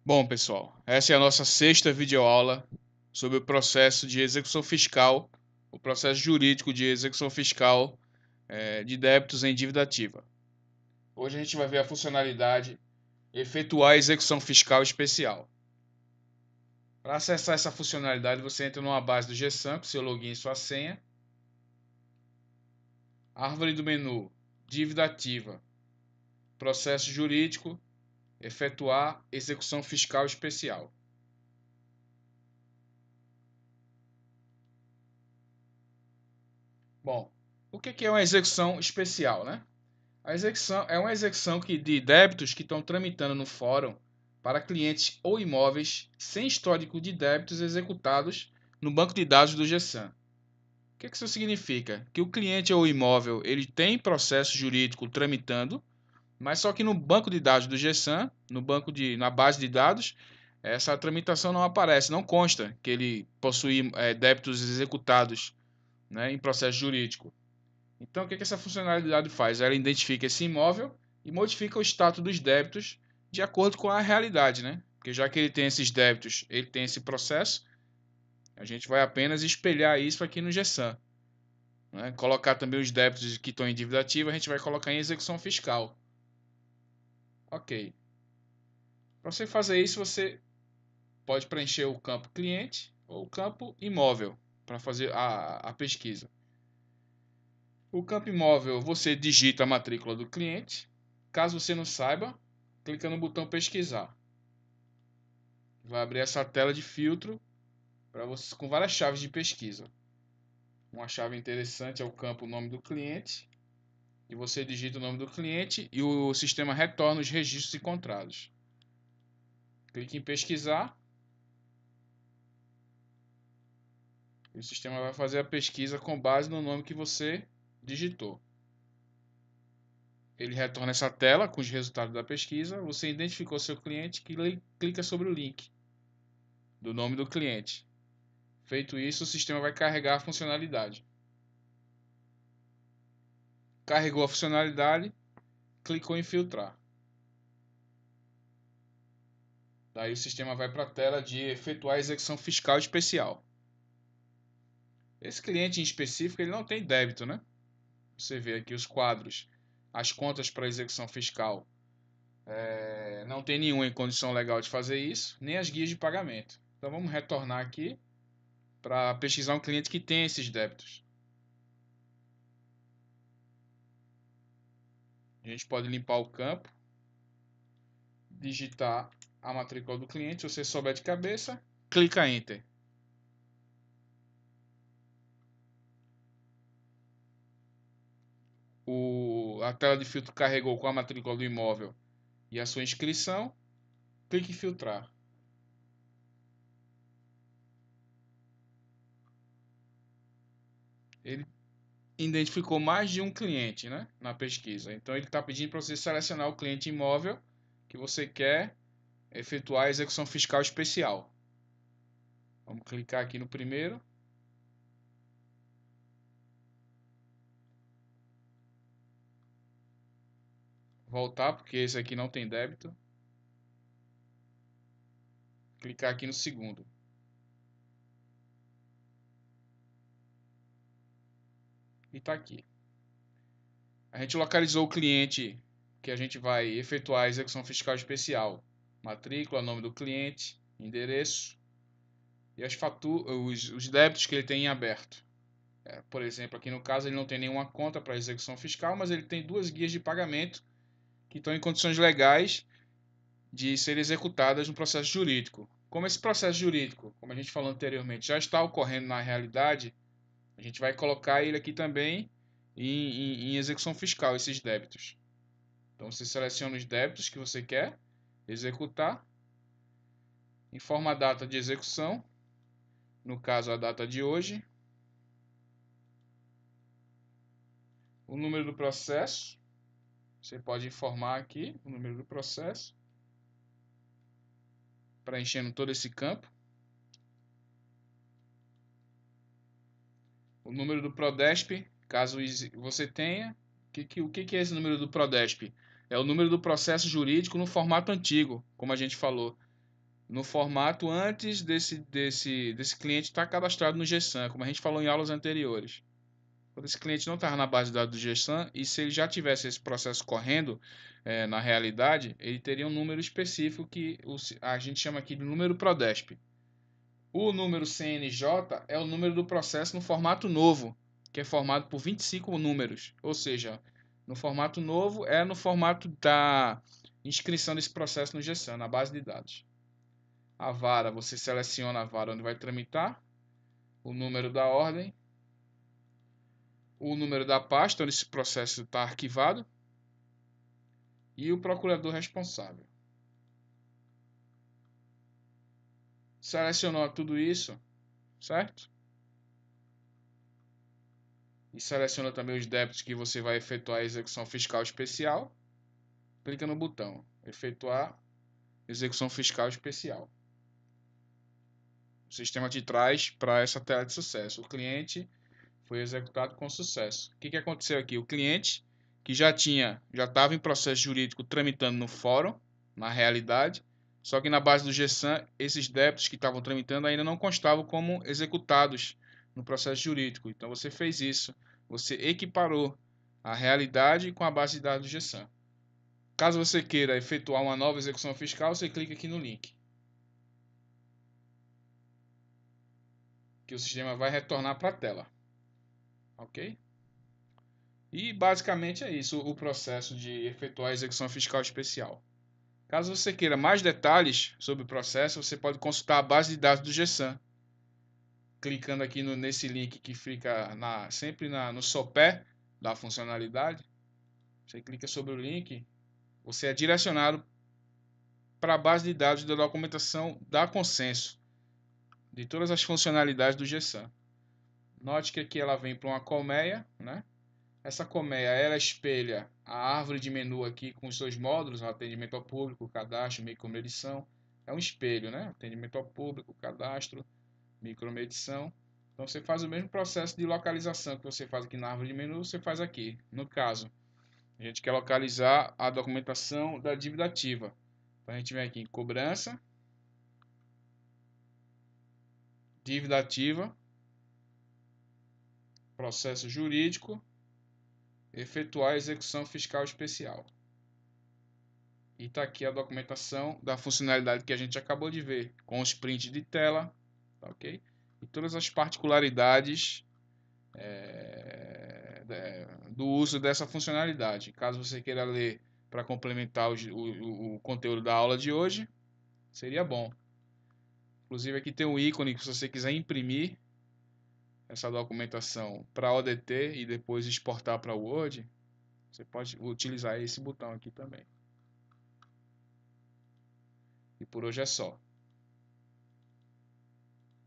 Bom, pessoal, essa é a nossa sexta videoaula sobre o processo de execução fiscal, o processo jurídico de execução fiscal de débitos em dívida ativa. Hoje a gente vai ver a funcionalidade efetuar a execução fiscal especial. Para acessar essa funcionalidade, você entra numa base do GSAM com seu login e sua senha. Árvore do menu, dívida ativa, processo jurídico, efetuar execução fiscal especial. Bom, o que é uma execução especial, né? A execução é uma execução de débitos que estão tramitando no fórum para clientes ou imóveis sem histórico de débitos executados no banco de dados do GSAM. O que isso significa? Que o cliente ou imóvel ele tem processo jurídico tramitando, mas só que no banco de dados do GSAM, na base de dados, essa tramitação não aparece, não consta que ele possui débitos executados, né, em processo jurídico. Então, o que essa funcionalidade faz? Ela identifica esse imóvel e modifica o status dos débitos de acordo com a realidade, né? Porque já que ele tem esses débitos, ele tem esse processo, a gente vai apenas espelhar isso aqui no GSAM, né? Colocar também os débitos que estão em dívida ativa, a gente vai colocar em execução fiscal. Ok. Para você fazer isso, você pode preencher o campo cliente ou o campo imóvel para fazer a pesquisa. O campo imóvel, você digita a matrícula do cliente. Caso você não saiba, clica no botão pesquisar. Vai abrir essa tela de filtro para você com várias chaves de pesquisa. Uma chave interessante é o campo nome do cliente. E você digita o nome do cliente e o sistema retorna os registros encontrados. Clique em pesquisar. E o sistema vai fazer a pesquisa com base no nome que você digitou. Ele retorna essa tela com os resultados da pesquisa. Você identificou seu cliente, clica sobre o link do nome do cliente. Feito isso, o sistema vai carregar a funcionalidade. Carregou a funcionalidade, clicou em filtrar. Daí o sistema vai para a tela de efetuar a execução fiscal especial. Esse cliente em específico ele não tem débito, né? Você vê aqui os quadros, as contas para execução fiscal. Não tem nenhuma em condição legal de fazer isso, nem as guias de pagamento. Então vamos retornar aqui para pesquisar um cliente que tem esses débitos. A gente pode limpar o campo, digitar a matrícula do cliente, se você souber de cabeça, clica Enter. A tela de filtro carregou com a matrícula do imóvel e a sua inscrição, clique em filtrar. Ele identificou mais de um cliente, né, na pesquisa. Então ele está pedindo para você selecionar o cliente imóvel que você quer efetuar a execução fiscal especial. Vamos clicar aqui no primeiro. Voltar, porque esse aqui não tem débito. Clicar aqui no segundo. E está aqui. A gente localizou o cliente que a gente vai efetuar a execução fiscal especial. Matrícula, nome do cliente, endereço e os débitos que ele tem em aberto. Por exemplo, aqui no caso ele não tem nenhuma conta para execução fiscal, mas ele tem duas guias de pagamento que estão em condições legais de serem executadas no processo jurídico. Como esse processo jurídico, como a gente falou anteriormente, já está ocorrendo na realidade, a gente vai colocar ele aqui também em execução fiscal, esses débitos. Então você seleciona os débitos que você quer executar, informa a data de execução, no caso a data de hoje, o número do processo, você pode informar aqui o número do processo, preenchendo todo esse campo, o número do Prodesp, caso você tenha. O que é esse número do Prodesp? É o número do processo jurídico no formato antigo, como a gente falou. no formato antes desse cliente estar cadastrado no GSAM, como a gente falou em aulas anteriores. Quando esse cliente não estava na base de dados do GSAM, e se ele já tivesse esse processo correndo na realidade, ele teria um número específico que a gente chama aqui de número PRODESP. O número CNJ é o número do processo no formato novo, que é formado por 25 números. Ou seja, no formato novo é no formato da inscrição desse processo no GSAM, na base de dados. A vara, você seleciona a vara onde vai tramitar, o número da ordem, o número da pasta onde esse processo está arquivado e o procurador responsável. Selecionou tudo isso, certo? E seleciona também os débitos que você vai efetuar a execução fiscal especial. Clica no botão efetuar execução fiscal especial. O sistema te traz para essa tela de sucesso. O cliente foi executado com sucesso. O que aconteceu aqui? O cliente que já estava em processo jurídico tramitando no fórum, na realidade, só que na base do GSAM, esses débitos que estavam tramitando ainda não constavam como executados no processo jurídico. Então você fez isso, você equiparou a realidade com a base de dados do GSAM. Caso você queira efetuar uma nova execução fiscal, você clica aqui no link, que o sistema vai retornar para a tela. Ok? E basicamente é isso o processo de efetuar a execução fiscal especial. Caso você queira mais detalhes sobre o processo, você pode consultar a base de dados do GSAM. Clicando aqui nesse link que fica sempre no sopé da funcionalidade, você clica sobre o link, você é direcionado para a base de dados da documentação da Consenso, de todas as funcionalidades do GSAM. Note que aqui ela vem para uma colmeia, né? Essa colmeia ela espelha a árvore de menu aqui com os seus módulos, atendimento ao público, cadastro, micromedição. É um espelho, né? Atendimento ao público, cadastro, micromedição. Então você faz o mesmo processo de localização que você faz aqui na árvore de menu, você faz aqui. No caso, a gente quer localizar a documentação da dívida ativa. Então a gente vem aqui em cobrança, dívida ativa, processo jurídico, efetuar a execução fiscal especial. E está aqui a documentação da funcionalidade que a gente acabou de ver, com os prints de tela, tá, ok? E todas as particularidades do uso dessa funcionalidade. Caso você queira ler para complementar o conteúdo da aula de hoje, seria bom. Inclusive aqui tem um ícone que se você quiser imprimir essa documentação para ODT e depois exportar para Word, você pode utilizar esse botão aqui também. E por hoje é só.